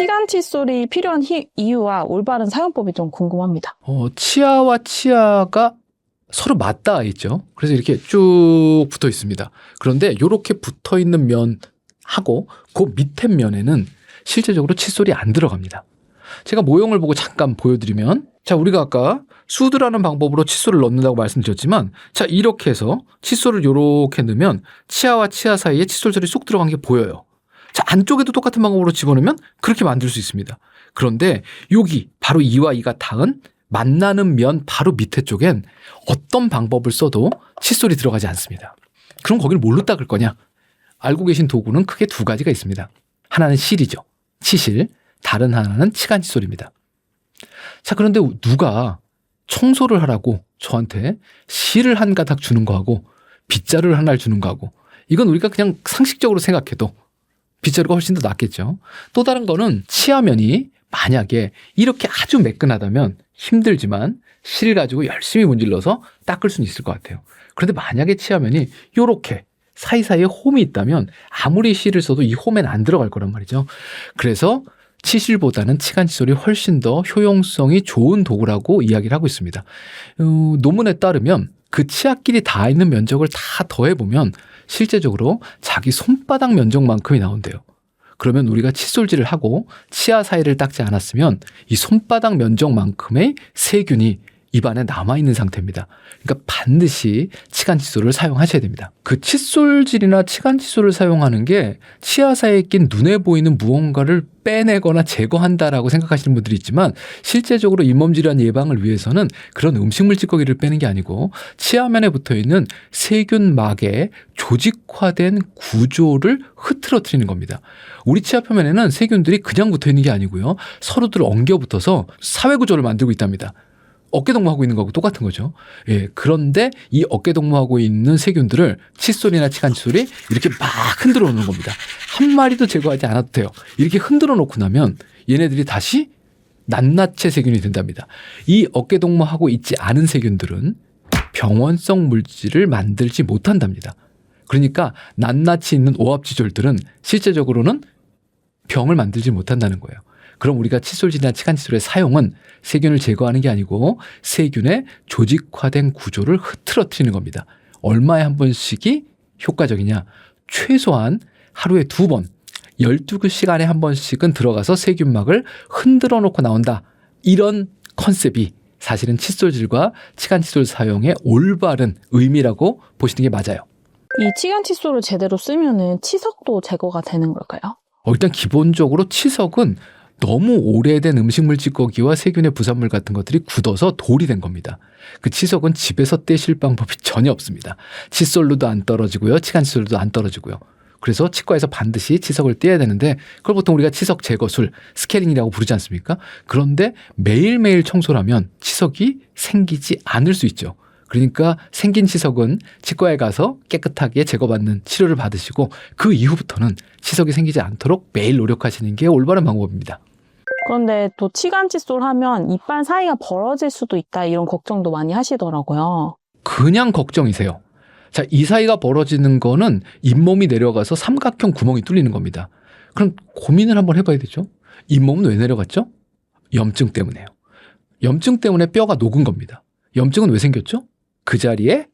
치간 칫솔이 필요한 이유와 올바른 사용법이 좀 궁금합니다. 치아와 치아가 서로 맞닿아 있죠. 그래서 이렇게 쭉 붙어 있습니다. 그런데 이렇게 붙어 있는 면하고 그 밑에 면에는 실제적으로 칫솔이 안 들어갑니다. 제가 모형을 보고 잠깐 보여드리면, 자, 우리가 아까 수드라는 방법으로 칫솔을 넣는다고 말씀드렸지만, 자, 이렇게 해서 칫솔을 이렇게 넣으면 치아와 치아 사이에 칫솔들이 쏙 들어간 게 보여요. 자, 안쪽에도 똑같은 방법으로 집어넣으면 그렇게 만들 수 있습니다. 그런데 여기 바로 이와 이가 닿은 만나는 면 바로 밑에 쪽엔 어떤 방법을 써도 칫솔이 들어가지 않습니다. 그럼 거기를 뭘로 닦을 거냐? 알고 계신 도구는 크게 두 가지가 있습니다. 하나는 실이죠. 치실. 다른 하나는 치간 칫솔입니다. 자, 그런데 누가 청소를 하라고 저한테 실을 한 가닥 주는 거하고 빗자루를 하나를 주는 거하고, 이건 우리가 그냥 상식적으로 생각해도 빗자루가 훨씬 더 낫겠죠. 또 다른 거는 치아면이 만약에 이렇게 아주 매끈하다면 힘들지만 실 가지고 열심히 문질러서 닦을 수는 있을 것 같아요. 그런데 만약에 치아면이 이렇게 사이사이에 홈이 있다면 아무리 실을 써도 이 홈엔 안 들어갈 거란 말이죠. 그래서 치실보다는 치간 칫솔이 훨씬 더 효용성이 좋은 도구라고 이야기를 하고 있습니다. 논문에 따르면 그 치아끼리 닿아 있는 면적을 다 더해보면 실제적으로 자기 손바닥 면적만큼이 나온대요. 그러면 우리가 칫솔질을 하고 치아 사이를 닦지 않았으면 이 손바닥 면적만큼의 세균이 입안에 남아있는 상태입니다. 그러니까 반드시 치간 칫솔을 사용하셔야 됩니다. 그 칫솔질이나 치간 칫솔을 사용하는 게 치아 사이에 낀 눈에 보이는 무언가를 빼내거나 제거한다라고 생각하시는 분들이 있지만, 실제적으로 잇몸 질환 예방을 위해서는 그런 음식물 찌꺼기를 빼는 게 아니고 치아면에 붙어있는 세균막의 조직화된 구조를 흐트러뜨리는 겁니다. 우리 치아 표면에는 세균들이 그냥 붙어있는 게 아니고요, 서로들 엉겨 붙어서 사회구조를 만들고 있답니다. 어깨동무하고 있는 거하고 똑같은 거죠. 예, 그런데 이 어깨동무하고 있는 세균들을 칫솔이나 치간 칫솔이 이렇게 막 흔들어 놓는 겁니다. 한 마리도 제거하지 않아도 돼요. 이렇게 흔들어 놓고 나면 얘네들이 다시 낱낱이 세균이 된답니다. 이 어깨동무하고 있지 않은 세균들은 병원성 물질을 만들지 못한답니다. 그러니까 낱낱이 있는 오합지졸들은 실제적으로는 병을 만들지 못한다는 거예요. 그럼 우리가 칫솔질이나 치간 칫솔의 사용은 세균을 제거하는 게 아니고 세균의 조직화된 구조를 흐트러뜨리는 겁니다. 얼마에 한 번씩이 효과적이냐? 최소한 하루에 2번, 12시간에 한 번씩은 들어가서 세균막을 흔들어 놓고 나온다. 이런 컨셉이 사실은 칫솔질과 치간 칫솔 사용의 올바른 의미라고 보시는 게 맞아요. 이 치간 칫솔을 제대로 쓰면은 치석도 제거가 되는 걸까요? 일단 기본적으로 치석은 너무 오래된 음식물 찌꺼기와 세균의 부산물 같은 것들이 굳어서 돌이 된 겁니다. 그 치석은 집에서 떼실 방법이 전혀 없습니다. 칫솔로도 안 떨어지고요, 치간 칫솔로도 안 떨어지고요. 그래서 치과에서 반드시 치석을 떼야 되는데, 그걸 보통 우리가 치석 제거술, 스케링이라고 부르지 않습니까? 그런데 매일매일 청소를 하면 치석이 생기지 않을 수 있죠. 그러니까 생긴 치석은 치과에 가서 깨끗하게 제거받는 치료를 받으시고, 그 이후부터는 치석이 생기지 않도록 매일 노력하시는 게 올바른 방법입니다. 그런데 또 치간 칫솔 하면 이빨 사이가 벌어질 수도 있다, 이런 걱정도 많이 하시더라고요. 그냥 걱정이세요. 자, 이 사이가 벌어지는 거는 잇몸이 내려가서 삼각형 구멍이 뚫리는 겁니다. 그럼 고민을 한번 해봐야 되죠. 잇몸은 왜 내려갔죠? 염증 때문에요. 염증 때문에 뼈가 녹은 겁니다. 염증은 왜 생겼죠? 그 자리에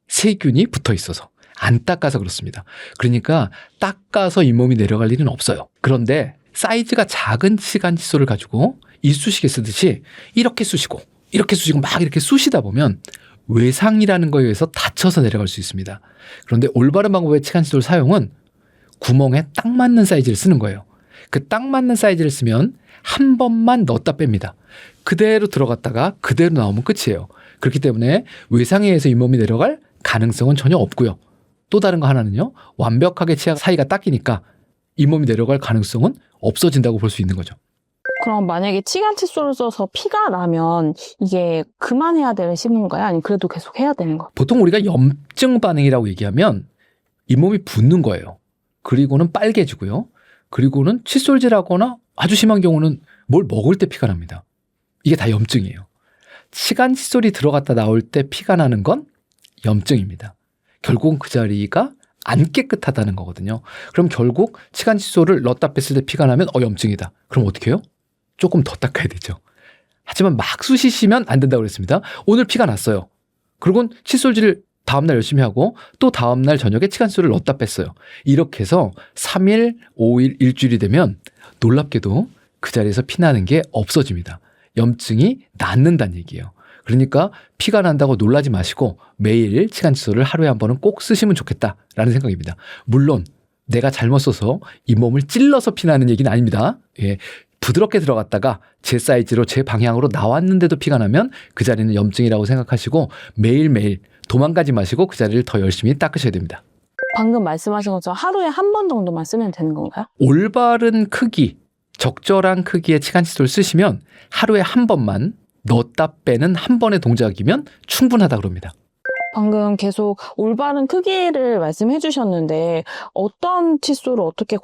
세균이 붙어 있어서, 안 닦아서 그렇습니다. 그러니까 닦아서 잇몸이 내려갈 일은 없어요. 그런데 사이즈가 작은 치간 칫솔을 가지고 이쑤시개 쓰듯이 이렇게 쑤시고 이렇게 쑤시고 막 이렇게 쑤시다 보면 외상이라는 거에 의해서 다쳐서 내려갈 수 있습니다. 그런데 올바른 방법의 치간 칫솔 사용은 구멍에 딱 맞는 사이즈를 쓰는 거예요. 그 딱 맞는 사이즈를 쓰면 한 번만 넣었다 뺍니다. 그대로 들어갔다가 그대로 나오면 끝이에요. 그렇기 때문에 외상에 의해서 잇몸이 내려갈 가능성은 전혀 없고요. 또 다른 거 하나는요, 완벽하게 치아 사이가 닦이니까 잇몸이 내려갈 가능성은 없어진다고 볼 수 있는 거죠. 그럼 만약에 치간 칫솔을 써서 피가 나면 이게 그만해야 되는 신문가요? 아니면 그래도 계속 해야 되는 거예요? 보통 우리가 염증 반응이라고 얘기하면 잇몸이 붓는 거예요. 그리고는 빨개지고요. 그리고는 칫솔질하거나 아주 심한 경우는 뭘 먹을 때 피가 납니다. 이게 다 염증이에요. 치간 칫솔이 들어갔다 나올 때 피가 나는 건 염증입니다. 결국은 그 자리가 안 깨끗하다는 거거든요. 그럼 결국 치간 칫솔을 넣었다 뺐을 때 피가 나면 염증이다. 그럼 어떻게 해요? 조금 더 닦아야 되죠. 하지만 막 쑤시시면 안 된다고 그랬습니다. 오늘 피가 났어요. 그리고 칫솔질을 다음날 열심히 하고 또 다음날 저녁에 치간 칫솔을 넣었다 뺐어요. 이렇게 해서 3일, 5일, 일주일이 되면 놀랍게도 그 자리에서 피 나는 게 없어집니다. 염증이 낫는다는 얘기예요. 그러니까 피가 난다고 놀라지 마시고 매일 치간 칫솔을 하루에 한 번은 꼭 쓰시면 좋겠다라는 생각입니다. 물론 내가 잘못 써서 잇몸을 찔러서 피 나는 얘기는 아닙니다. 예. 부드럽게 들어갔다가 제 사이즈로 제 방향으로 나왔는데도 피가 나면 그 자리는 염증이라고 생각하시고 매일매일 도망가지 마시고 그 자리를 더 열심히 닦으셔야 됩니다. 방금 말씀하신 것처럼 하루에 한 번 정도만 쓰면 되는 건가요? 올바른 크기, 적절한 크기의 치간 칫솔 쓰시면 하루에 한 번만 넣었다 빼는 한 번의 동작이면 충분하다 그럽니다. 방금 계속 올바른 크기를 말씀해 주셨는데 어떤 칫솔을 어떻게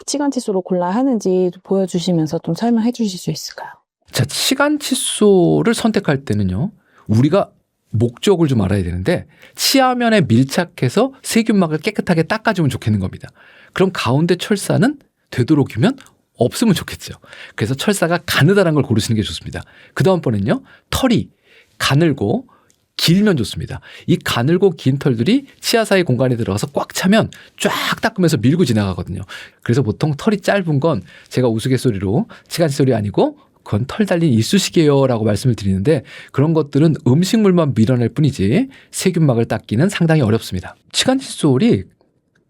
치간 칫솔을 골라야 하는지 보여주시면서 좀 설명해 주실 수 있을까요? 자, 치간 칫솔을 선택할 때는요, 우리가 목적을 좀 알아야 되는데 치아면에 밀착해서 세균막을 깨끗하게 닦아주면 좋겠는 겁니다. 그럼 가운데 철사는 되도록이면 없으면 좋겠죠. 그래서 철사가 가느다란 걸 고르시는 게 좋습니다. 그 다음번엔요, 털이 가늘고 길면 좋습니다. 이 가늘고 긴 털들이 치아 사이 공간에 들어가서 꽉 차면 쫙 닦으면서 밀고 지나가거든요. 그래서 보통 털이 짧은 건 제가 우스갯소리로 치간 칫솔이 아니고 그건 털 달린 이쑤시개요 라고 말씀을 드리는데 그런 것들은 음식물만 밀어낼 뿐이지 세균막을 닦기는 상당히 어렵습니다. 치간 칫솔이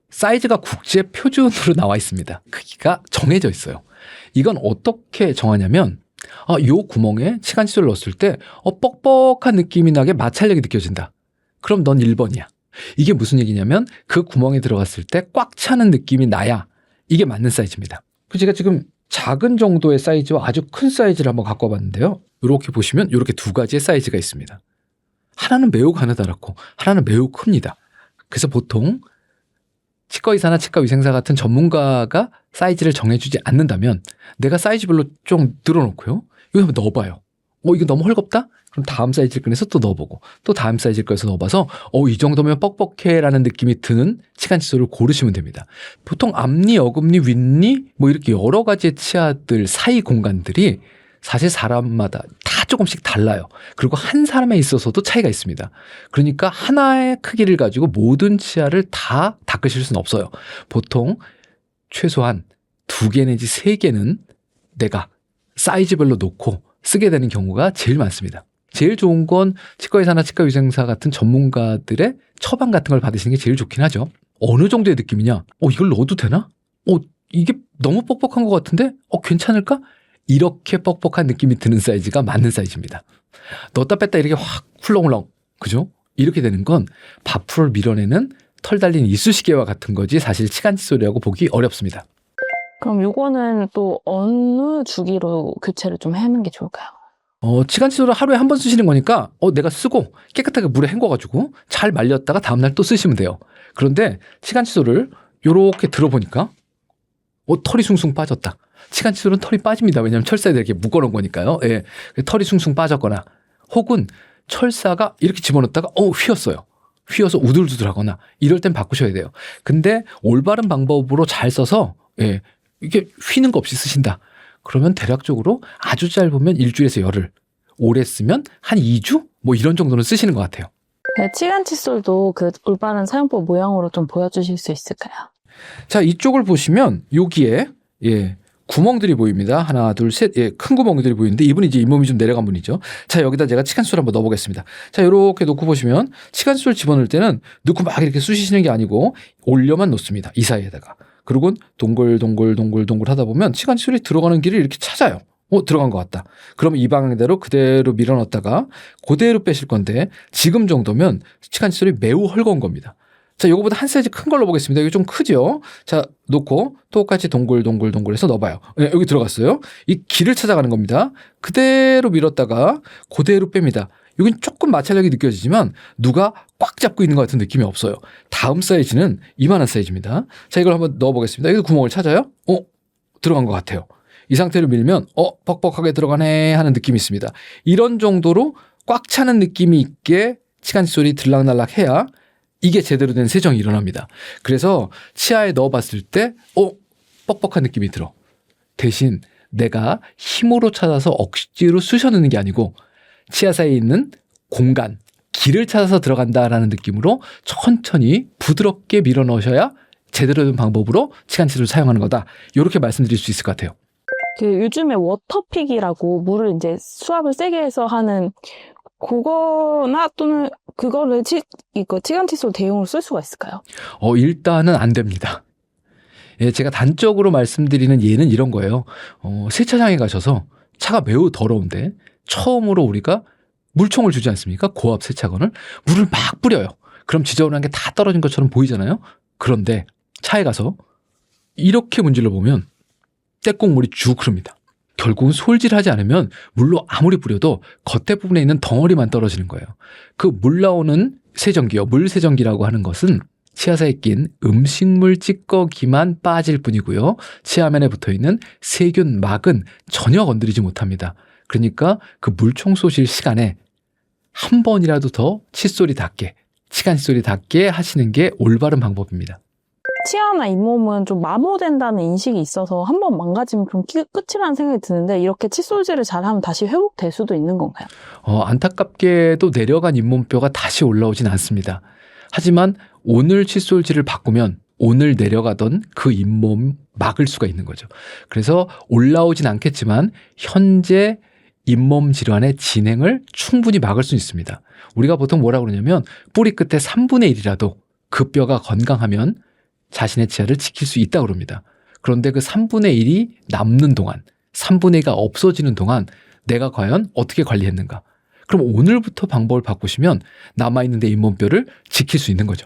사이즈가 국제 표준으로 나와 있습니다. 크기가 정해져 있어요. 이건 어떻게 정하냐면 요 구멍에 치간 칫솔을 넣었을 때 뻑뻑한 느낌이 나게 마찰력이 느껴진다. 그럼 넌 1번이야. 이게 무슨 얘기냐면 그 구멍에 들어갔을 때 꽉 차는 느낌이 나야 이게 맞는 사이즈입니다. 제가 지금 작은 정도의 사이즈와 아주 큰 사이즈를 한번 갖고 와봤는데요. 이렇게 보시면 이렇게 두 가지의 사이즈가 있습니다. 하나는 매우 가느다랗고 하나는 매우 큽니다. 그래서 보통 치과의사나 치과위생사 같은 전문가가 사이즈를 정해주지 않는다면 내가 사이즈별로 좀 늘어놓고요. 이거 한번 넣어봐요. 이거 너무 헐겁다? 그럼 다음 사이즈를 꺼내서 또 넣어보고 또 다음 사이즈를 꺼내서 넣어봐서 이 정도면 뻑뻑해 라는 느낌이 드는 치간 칫솔을 고르시면 됩니다. 보통 앞니, 어금니, 윗니 뭐 이렇게 여러 가지의 치아들 사이 공간들이 사실 사람마다 다 조금씩 달라요. 그리고 한 사람에 있어서도 차이가 있습니다. 그러니까 하나의 크기를 가지고 모든 치아를 다 닦으실 수는 없어요. 보통 최소한 2개 내지 3개는 내가 사이즈별로 놓고 쓰게 되는 경우가 제일 많습니다. 제일 좋은 건 치과의사나 치과위생사 같은 전문가들의 처방 같은 걸 받으시는 게 제일 좋긴 하죠. 어느 정도의 느낌이냐? 이걸 넣어도 되나? 이게 너무 뻑뻑한 것 같은데? 괜찮을까? 이렇게 뻑뻑한 느낌이 드는 사이즈가 맞는 사이즈입니다. 넣었다 뺐다 이렇게 확 훌렁훌렁, 그죠? 이렇게 되는 건 밥풀을 밀어내는 털 달린 이쑤시개와 같은 거지 사실 치간 칫솔이라고 보기 어렵습니다. 그럼 요거는 또 어느 주기로 교체를 좀 하는 게 좋을까요? 치간 칫솔을 하루에 한 번 쓰시는 거니까 내가 쓰고 깨끗하게 물에 헹궈가지고 잘 말렸다가 다음날 또 쓰시면 돼요. 그런데 치간 칫솔을 요렇게 들어보니까 털이 숭숭 빠졌다. 치간 칫솔은 털이 빠집니다. 왜냐하면 철사에 이렇게 묶어놓은 거니까요. 예. 털이 숭숭 빠졌거나 혹은 철사가 이렇게 집어넣었다가 휘었어요. 휘어서 우들두들하거나 이럴 땐 바꾸셔야 돼요. 근데 올바른 방법으로 잘 써서 이게 휘는 거 없이 쓰신다. 그러면 대략적으로 아주 짧으면 일주일에서 열흘, 오래 쓰면 한 2주? 뭐 이런 정도는 쓰시는 것 같아요. 치간 칫솔도 그 올바른 사용법 모양으로 좀 보여주실 수 있을까요? 자, 이쪽을 보시면 여기에 구멍들이 보입니다. 하나, 둘, 셋. 큰 구멍들이 보이는데 이분이 이제 잇몸이 좀 내려간 분이죠. 자, 여기다 제가 치간 칫솔 한번 넣어보겠습니다. 자, 이렇게 놓고 보시면 치간 칫솔 집어넣을 때는 넣고 막 이렇게 쑤시시는 게 아니고 올려만 놓습니다. 이 사이에다가. 그리고 동글동글 하다 보면 치간 칫솔이 들어가는 길을 이렇게 찾아요. 들어간 것 같다. 그럼 이 방향대로 그대로 밀어넣었다가 그대로 빼실 건데 지금 정도면 치간 칫솔이 매우 헐거운 겁니다. 자, 요거보다 한 사이즈 큰 걸로 보겠습니다. 이게 좀 크죠? 자, 놓고 똑같이 동글동글 해서 넣어봐요. 여기 들어갔어요. 이 길을 찾아가는 겁니다. 그대로 밀었다가 그대로 뺍니다. 여긴 조금 마찰력이 느껴지지만 누가 꽉 잡고 있는 것 같은 느낌이 없어요. 다음 사이즈는 이만한 사이즈입니다. 자, 이걸 한번 넣어보겠습니다. 여기서 구멍을 찾아요. 들어간 것 같아요. 이 상태로 밀면 뻑뻑하게 들어가네 하는 느낌이 있습니다. 이런 정도로 꽉 차는 느낌이 있게 치간 칫솔이 들락날락 해야 이게 제대로 된 세정이 일어납니다. 그래서 치아에 넣어봤을 때 뻑뻑한 느낌이 들어. 대신 내가 힘으로 찾아서 억지로 쑤셔 넣는 게 아니고 치아 사이에 있는 공간, 길을 찾아서 들어간다라는 느낌으로 천천히 부드럽게 밀어 넣으셔야 제대로 된 방법으로 치간칫솔을 사용하는 거다. 이렇게 말씀드릴 수 있을 것 같아요. 그 요즘에 워터픽이라고 물을 이제 수압을 세게 해서 하는 그거나 또는 그거를 이거 치간칫솔 대용으로 쓸 수가 있을까요? 일단은 안 됩니다. 예, 제가 단적으로 말씀드리는 예는 이런 거예요. 세차장에 가셔서 차가 매우 더러운데 처음으로 우리가 물총을 주지 않습니까? 고압 세차건을. 물을 막 뿌려요. 그럼 지저분한 게 다 떨어진 것처럼 보이잖아요. 그런데 차에 가서 이렇게 문질러 보면 떼국물이 쭉 흐릅니다. 결국은 솔질하지 않으면 물로 아무리 뿌려도 겉에 부분에 있는 덩어리만 떨어지는 거예요. 그 물 나오는 세정기요. 물세정기라고 하는 것은 치아사에 낀 음식물 찌꺼기만 빠질 뿐이고요. 치아면에 붙어있는 세균 막은 전혀 건드리지 못합니다. 그러니까 그 물청소실 시간에 한 번이라도 더 칫솔이 닿게, 치간칫솔이 닿게 하시는 게 올바른 방법입니다. 치아나 잇몸은 좀 마모된다는 인식이 있어서 한번 망가지면 좀 끝이라는 생각이 드는데 이렇게 칫솔질을 잘하면 다시 회복될 수도 있는 건가요? 안타깝게도 내려간 잇몸뼈가 다시 올라오진 않습니다. 하지만 오늘 칫솔질을 바꾸면 오늘 내려가던 그 잇몸 막을 수가 있는 거죠. 그래서 올라오진 않겠지만 현재 잇몸 질환의 진행을 충분히 막을 수 있습니다. 우리가 보통 뭐라고 그러냐면 뿌리 끝에 3분의 1이라도 그 뼈가 건강하면 자신의 치아를 지킬 수 있다고 그럽니다. 그런데 그 3분의 1이 남는 동안, 3분의 2가 없어지는 동안 내가 과연 어떻게 관리했는가? 그럼 오늘부터 방법을 바꾸시면 남아있는 내 잇몸뼈를 지킬 수 있는 거죠.